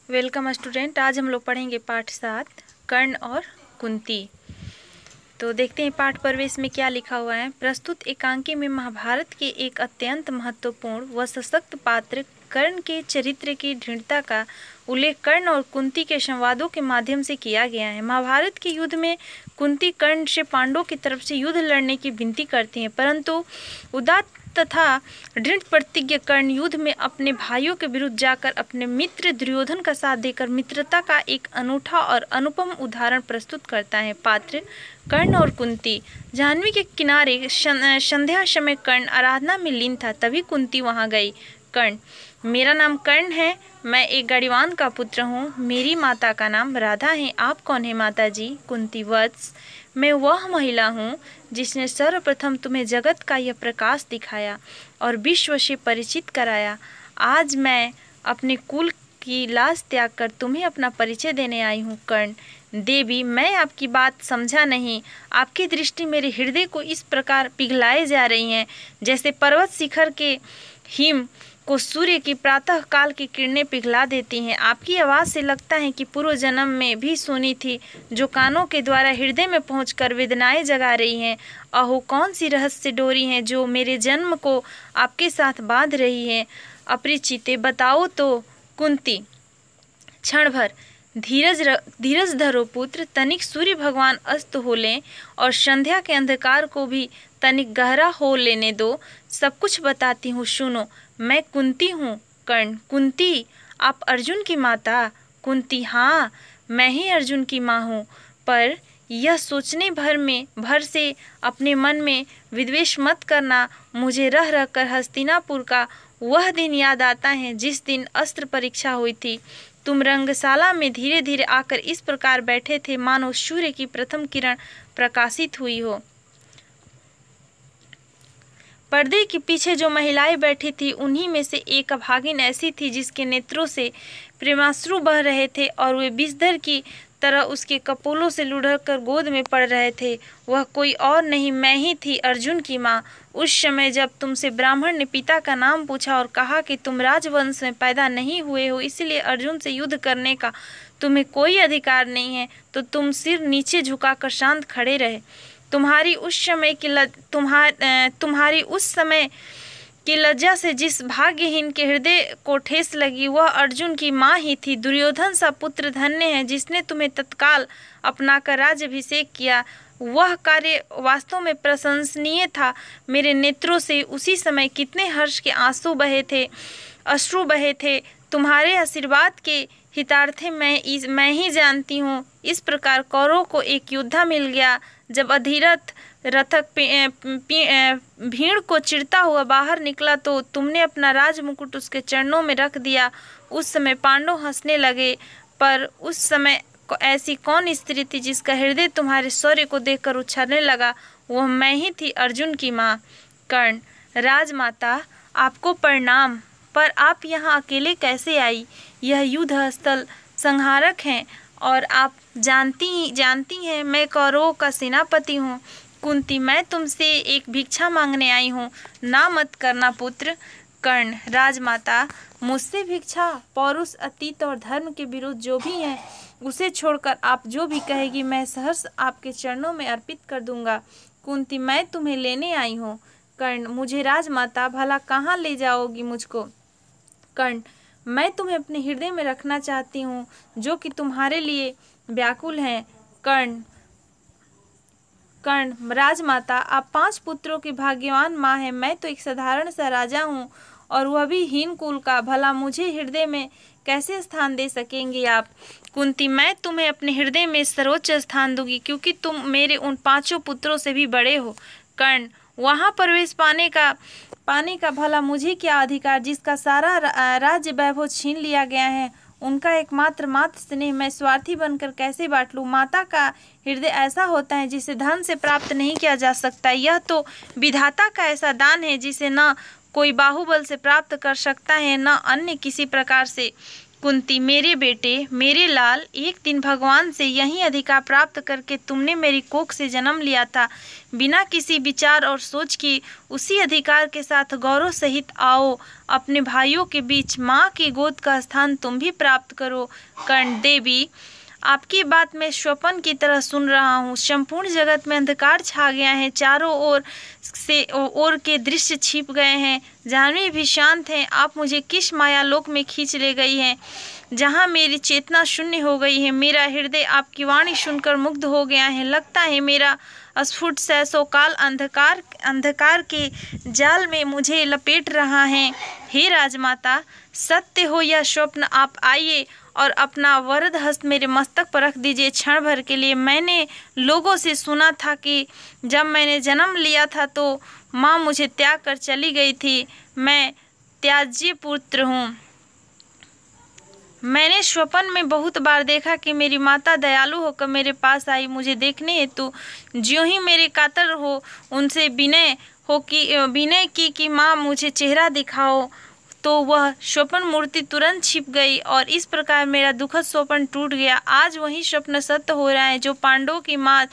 Welcome student. आज हम लोग पढ़ेंगे पाठ 7 कर्ण और कुंती। तो देखते हैं पाठ प्रवेश में क्या लिखा हुआ है। प्रस्तुत एकांकी में महाभारत के एक अत्यंत महत्वपूर्ण व सशक्त पात्र कर्ण के चरित्र की दृढ़ता का उल्लेख कर्ण और कुंती के संवादों के माध्यम से किया गया है। महाभारत के युद्ध में कुंती कर्ण से पांडवों की तरफ से युद्ध लड़ने की विनती करती हैं, परंतु उदात्त तथा दृढ़ प्रतिज्ञ कर्ण युद्ध में अपने भाइयों के विरुद्ध जाकर अपने मित्र दुर्योधन का साथ देकर मित्रता का एक अनूठा और अनुपम उदाहरण प्रस्तुत करता है। पात्र कर्ण और कुंती। जाह्नवी के किनारे संध्या समय कर्ण आराधना में लीन था, तभी कुंती वहां गई। कर्ण: मेरा नाम कर्ण है, मैं एक गढ़वान का पुत्र हूँ। मेरी माता का नाम राधा है। आप कौन है माता जी? कुंती: वत्स, मैं वह महिला हूँ जिसने सर्वप्रथम तुम्हें जगत का यह प्रकाश दिखाया और विश्व से परिचित कराया। आज मैं अपने कुल की लाज त्याग कर तुम्हें अपना परिचय देने आई हूँ। कर्ण: देवी, मैं आपकी बात समझा नहीं। आपकी दृष्टि मेरे हृदय को इस प्रकार पिघलाए जा रही है जैसे पर्वत शिखर के हिम को सूर्य की प्रातः काल की किरणें पिघला देती हैं। आपकी आवाज़ से लगता है कि पूर्व जन्म में भी सुनी थी, जो कानों के द्वारा हृदय में पहुंचकर वेदनाएं जगा रही हैं। अहो, कौन सी रहस्य डोरी हैं जो मेरे जन्म को आपके साथ बांध रही है? अपरिचिते, बताओ तो। कुंती: क्षण भर धीरज धरो पुत्र, तनिक सूर्य भगवान अस्त हो लें और संध्या के अंधकार को भी तनिक गहरा हो लेने दो। सब कुछ बताती हूँ, सुनो। मैं कुंती हूँ। कर्ण: कुंती, आप अर्जुन की माता? कुंती: हाँ, मैं ही अर्जुन की माँ हूँ। पर यह सोचने भर से अपने मन में विद्वेष मत करना। मुझे रह रह कर हस्तिनापुर का वह दिन याद आता है जिस दिन अस्त्र परीक्षा हुई थी। तुम रंगशाला में धीरे धीरे आकर इस प्रकार बैठे थे मानो सूर्य की प्रथम किरण प्रकाशित हुई हो। पर्दे के पीछे जो महिलाएं बैठी थी उन्हीं में से एक अभागिन ऐसी थी जिसके नेत्रों से प्रेमाश्रु बह रहे थे और वे विषधर की तरह उसके कपोलों से लुढ़क गोद में पड़ रहे थे। वह कोई और नहीं, मैं ही थी, अर्जुन की माँ। उस समय जब तुमसे ब्राह्मण ने पिता का नाम पूछा और कहा कि तुम राजवंश में पैदा नहीं हुए हो, इसलिए अर्जुन से युद्ध करने का तुम्हें कोई अधिकार नहीं है, तो तुम सिर नीचे झुकाकर शांत खड़े रहे। तुम्हारी उस समय की लज्जा से जिस भाग्यहीन के हृदय को ठेस लगी वह अर्जुन की माँ ही थी। दुर्योधन सा पुत्र धन्य है जिसने तुम्हें तत्काल अपनाकर राज्याभिषेक किया। वह कार्य वास्तव में प्रशंसनीय था। मेरे नेत्रों से उसी समय कितने हर्ष के अश्रु बहे थे। तुम्हारे आशीर्वाद के हितार्थे मैं ही जानती हूँ। इस प्रकार कौरवों को एक योद्धा मिल गया। जब अधीरथ रथक भीड़ को चिरता हुआ बाहर निकला तो तुमने अपना राजमुकुट उसके चरणों में रख दिया। उस समय पांडव हंसने लगे, पर उस समय ऐसी कौन स्त्री थी जिसका हृदय तुम्हारे शौर्य को देखकर उछलने लगा? वह मैं ही थी, अर्जुन की माँ। कर्ण: राजमाता, आपको प्रणाम, पर आप यहाँ अकेले कैसे आई? यह युद्ध स्थल संहारक है और आप जानती हैं मैं कौरवों का सेनापति हूँ। कुंती: मैं तुमसे एक भिक्षा मांगने आई हूँ, ना मत करना पुत्र। कर्ण: राजमाता, मुझसे भिक्षा? पौरुष, अतीत और धर्म के विरुद्ध जो भी है उसे छोड़कर आप जो भी कहेगी मैं सहर्ष आपके चरणों में अर्पित कर दूंगा। कुंती: मैं तुम्हें लेने आई हूँ। कर्ण: मुझे राजमाता, भला कहाँ ले जाओगी मुझको? कर्ण: मैं तुम्हें अपने हृदय में रखना चाहती हूँ जो कि तुम्हारे लिए व्याकुल हैं। कर्ण: राजमाता, आप 5 पुत्रों की भाग्यवान माँ हैं। मैं तो एक साधारण सा राजा हूँ और वह भी हीन कुल का। भला मुझे हृदय में कैसे स्थान दे सकेंगे आप? कुंती: मैं तुम्हें अपने हृदय में सर्वोच्च स्थान दूंगी क्योंकि तुम मेरे उन 5 पुत्रों से भी बड़े हो। कर्ण: वहाँ प्रवेश पाने का भला मुझे क्या अधिकार जिसका सारा राज्य वैभव छीन लिया गया है? उनका एकमात्र मात्र स्नेह मैं स्वार्थी बनकर कैसे बांट लूं? माता का हृदय ऐसा होता है जिसे धन से प्राप्त नहीं किया जा सकता। यह तो विधाता का ऐसा दान है जिसे न कोई बाहुबल से प्राप्त कर सकता है न अन्य किसी प्रकार से। कुंती, मेरे बेटे, मेरे लाल, एक दिन भगवान से यही अधिकार प्राप्त करके तुमने मेरी कोख से जन्म लिया था। बिना किसी विचार और सोच के उसी अधिकार के साथ गौरव सहित आओ। अपने भाइयों के बीच माँ की गोद का स्थान तुम भी प्राप्त करो। कर्ण, देवी, आपकी बात मैं स्वप्न की तरह सुन रहा हूँ। संपूर्ण जगत में अंधकार छा गया है, चारों ओर के दृश्य छिप गए हैं। जाह्नवी भी शांत है। आप मुझे किस मायालोक में खींच ले गई हैं, जहाँ मेरी चेतना शून्य हो गई है। मेरा हृदय आपकी वाणी सुनकर मुग्ध हो गया है। लगता है मेरा स्फुट सैसों काल अंधकार के जाल में मुझे लपेट रहा है। हे राजमाता, सत्य हो या स्वप्न, आप आइए और अपना वरद हस्त मेरे मस्तक पर रख दीजिए क्षण भर के लिए। मैंने लोगों से सुना था कि जब मैंने जन्म लिया था तो माँ मुझे त्याग कर चली गई थी। मैं त्याज्य पुत्र हूँ। मैंने स्वप्न में बहुत बार देखा कि मेरी माता दयालु होकर मेरे पास आई, मुझे देखने हेतु। ज्यों ही मेरे कातर हो उनसे विनय की कि माँ मुझे चेहरा दिखाओ, तो वह स्वप्न मूर्ति तुरंत छिप गई और इस प्रकार मेरा दुखद स्वप्न टूट गया। आज वही स्वप्न सत्य हो रहा है जो पांडवों की माँ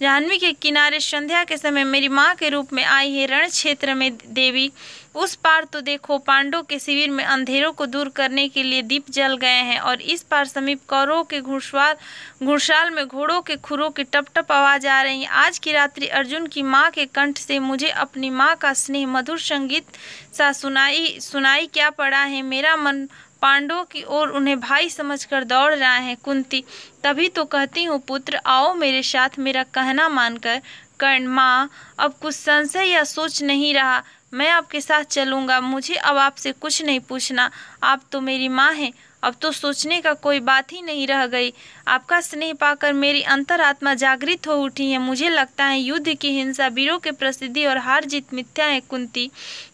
जाह्नवी के किनारे संध्या के समय मेरी माँ के रूप में आई है। रण क्षेत्र में देवी, उस पार तो देखो, पांडवों के शिविर में अंधेरों को दूर करने के लिए दीप जल गए हैं और इस पार समीप कौरवों के घुड़साल में घोड़ों के खुरों की टप टप आवाज आ रही है। आज की रात्रि अर्जुन की माँ के कंठ से मुझे अपनी माँ का स्नेह मधुर संगीत सा सुनाई क्या पड़ा है। मेरा मन पांडवों की ओर उन्हें भाई समझकर दौड़ रहा है। कुंती, तभी तो कहती हूँ पुत्र, आओ मेरे साथ मेरा कहना मानकर। कर्ण, माँ, अब कुछ संशय या सोच नहीं रहा, मैं आपके साथ चलूँगा। मुझे अब आपसे कुछ नहीं पूछना, आप तो मेरी माँ हैं। अब तो सोचने का कोई बात ही नहीं रह गई। आपका स्नेह पाकर मेरी अंतरात्मा जागृत हो उठी है। मुझे लगता है युद्ध की हिंसा, वीरों की प्रसिद्धि और हार जीत मिथ्या है। कुंती,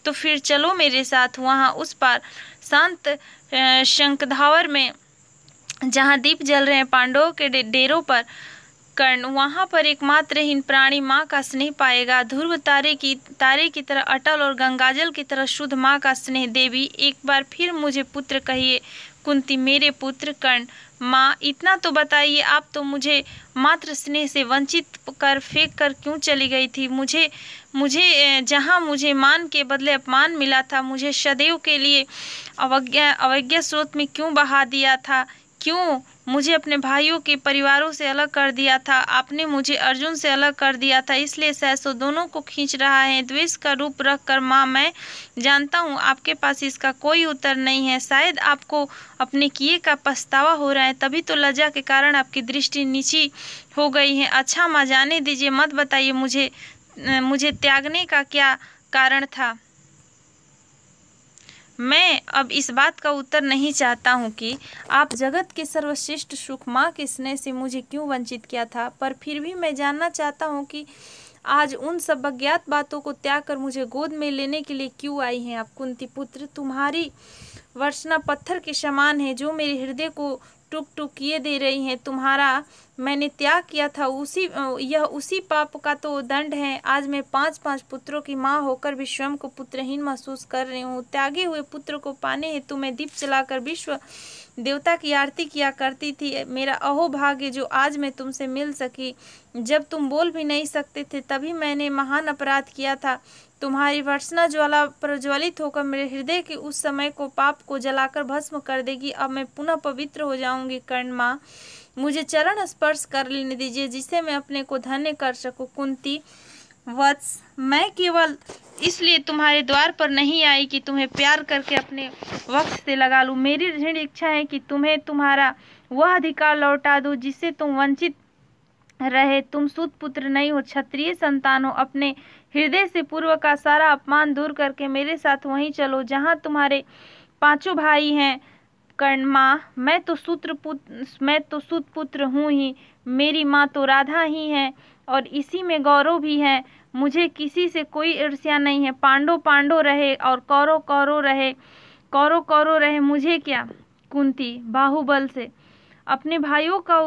तो फिर चलो मेरे साथ वहाँ उस पार शांत शंखधावर में, जहाँ दीप जल रहे हैं पांडवों के डेरों पर। कर्ण, वहाँ पर एक मात्रहीन प्राणी माँ का स्नेह पाएगा, ध्रुव तारे की तरह अटल और गंगाजल की तरह शुद्ध माँ का स्नेह। देवी, एक बार फिर मुझे पुत्र कहिए। कुंती, मेरे पुत्र। कर्ण, माँ, इतना तो बताइए, आप तो मुझे मात्र स्नेह से वंचित कर फेंक कर क्यों चली गई थी। मुझे जहाँ मुझे मान के बदले अपमान मिला था, मुझे सदैव के लिए अवज्ञा स्रोत में क्यों बहा दिया था। क्यों मुझे अपने भाइयों के परिवारों से अलग कर दिया था। आपने मुझे अर्जुन से अलग कर दिया था, इसलिए सैसो दोनों को खींच रहा है द्वेष का रूप रख कर। माँ, मैं जानता हूँ आपके पास इसका कोई उत्तर नहीं है। शायद आपको अपने किए का पछतावा हो रहा है, तभी तो लज्जा के कारण आपकी दृष्टि नीची हो गई है। अच्छा माँ, जाने दीजिए, मत बताइए मुझे त्यागने का क्या कारण था। मैं अब इस बात का उत्तर नहीं चाहता हूँ कि आप जगत के सर्वश्रेष्ठ सुख माँ के स्नेह से मुझे क्यों वंचित किया था, पर फिर भी मैं जानना चाहता हूँ कि आज उन सब अज्ञात बातों को त्याग कर मुझे गोद में लेने के लिए क्यों आई हैं आप। कुंती पुत्र, तुम्हारी वर्षना पत्थर के समान है जो मेरे हृदय को टुक टुक किए दे रही हैं। तुम्हारा मैंने त्याग किया था, उसी पाप का तो दंड है। आज मैं 5-5 पुत्रों की माँ होकर भी स्वयं को पुत्रहीन महसूस कर रही हूँ। त्यागे हुए पुत्र को पाने हेतु मैं दीप जलाकर विश्व देवता की आरती किया करती थी। मेरा अहो भाग्य जो आज मैं तुमसे मिल सकी। जब तुम बोल भी नहीं सकते थे तभी मैंने महान अपराध किया था। तुम्हारी वर्षना ज्वाला प्रज्वलित होकर मेरे हृदय के उस समय को पाप को जलाकर भस्म कर देगी। अब मैं पुनः पवित्र हो जाऊंगी। कर्ण, माँ, मुझे चरण स्पर्श कर लेने दीजिए जिससे मैं अपने को धन्य कर सकूं। कुंती, वत्स, मैं केवल इसलिए तुम्हारे द्वार पर नहीं आई कि तुम्हें प्यार करके अपने वक्त से लगा लूं। मेरी दृढ़ इच्छा है कि तुम्हें तुम्हारा वह अधिकार लौटा दूं जिससे तुम वंचित रहे। तुम सूत पुत्र नहीं हो, क्षत्रिय संतान हो। अपने हृदय से पूर्व का सारा अपमान दूर करके मेरे साथ वहीं चलो जहाँ तुम्हारे 5 भाई हैं। कर्ण, माँ, मैं तो सूत पुत्र हूँ ही। मेरी माँ तो राधा ही है और इसी में गौरव भी है। मुझे किसी से कोई ईर्ष्या नहीं है। पांडव रहे और कौरव रहे, मुझे क्या। कुंती, बाहुबल से अपने भाइयों का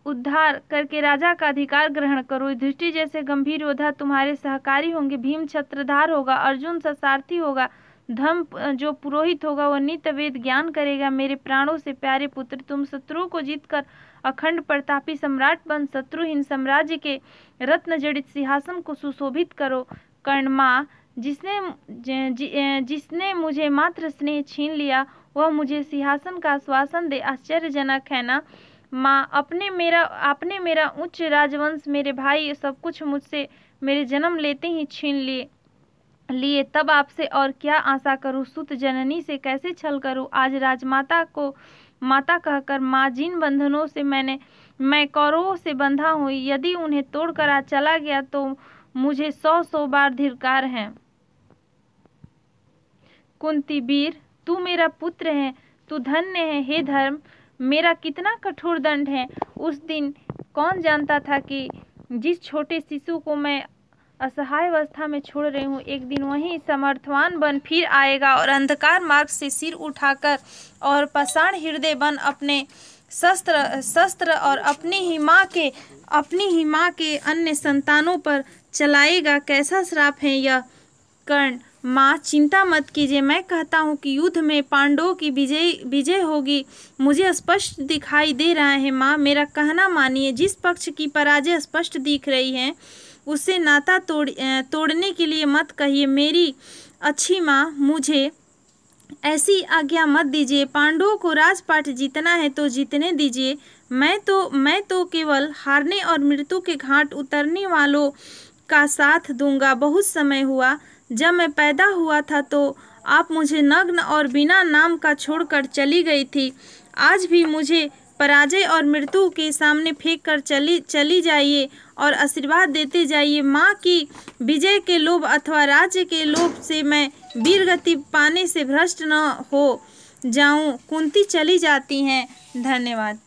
उद्धार करके राजा का अधिकार ग्रहण करो। युधिष्ठिर जैसे गंभीर योद्धा तुम्हारे सहकारी होंगे, भीम छत्रधार होगा, अर्जुन सारथी होगा, धर्म जो पुरोहित होगा वह नित्य वेद ज्ञान करेगा। मेरे प्राणों से प्यारे पुत्र, तुम शत्रुओं को जीतकर अखंड प्रतापी सम्राट बन शत्रुहीन साम्राज्य के रत्न जड़ित सिंहासन को सुशोभित करो। कर्ण, माँ जिसने मुझे मात्र स्नेह छीन लिया वह मुझे सिंहासन का आश्वासन दे। आश्चर्यजनक है ना माँ, आपने मेरा उच्च राजवंश, मेरे भाई सब कुछ मुझसे मेरे जन्म लेते ही छीन लिए तब आपसे और क्या आशा करूं। सुत जननी से कैसे छल करूं। आज राजमाता को माता कहकर माँ, जिन बंधनों से मैं कौरवों से बंधा हूँ, यदि उन्हें तोड़कर आज चला गया तो मुझे 100 बार धिक्कार है। कुंती, वीर तू मेरा पुत्र है, तू धन्य है। हे धर्म, मेरा कितना कठोर दंड है। उस दिन कौन जानता था कि जिस छोटे शिशु को मैं असहाय अवस्था में छोड़ रही हूँ, एक दिन वही समर्थवान बन फिर आएगा और अंधकार मार्ग से सिर उठाकर और पाषाण हृदय बन अपने शस्त्र और अपनी ही माँ के अन्य संतानों पर चलाएगा। कैसा श्राप है यह। कर्ण, माँ चिंता मत कीजिए, मैं कहता हूँ कि युद्ध में पांडवों की विजय होगी। मुझे स्पष्ट दिखाई दे रहा है माँ, मेरा कहना मानिए। जिस पक्ष की पराजय स्पष्ट दिख रही है उससे नाता तोड़ने के लिए मत कहिए। मेरी अच्छी माँ, मुझे ऐसी आज्ञा मत दीजिए। पांडवों को राजपाट जीतना है तो जीतने दीजिए। मैं तो केवल हारने और मृत्यु के घाट उतरने वालों का साथ दूंगा। बहुत समय हुआ, जब मैं पैदा हुआ था तो आप मुझे नग्न और बिना नाम का छोड़कर चली गई थी। आज भी मुझे पराजय और मृत्यु के सामने फेंक कर चली जाइए और आशीर्वाद देते जाइए। माँ की विजय के लोभ अथवा राज्य के लोभ से मैं वीरगति पाने से भ्रष्ट न हो जाऊं। कुंती चली जाती हैं। धन्यवाद।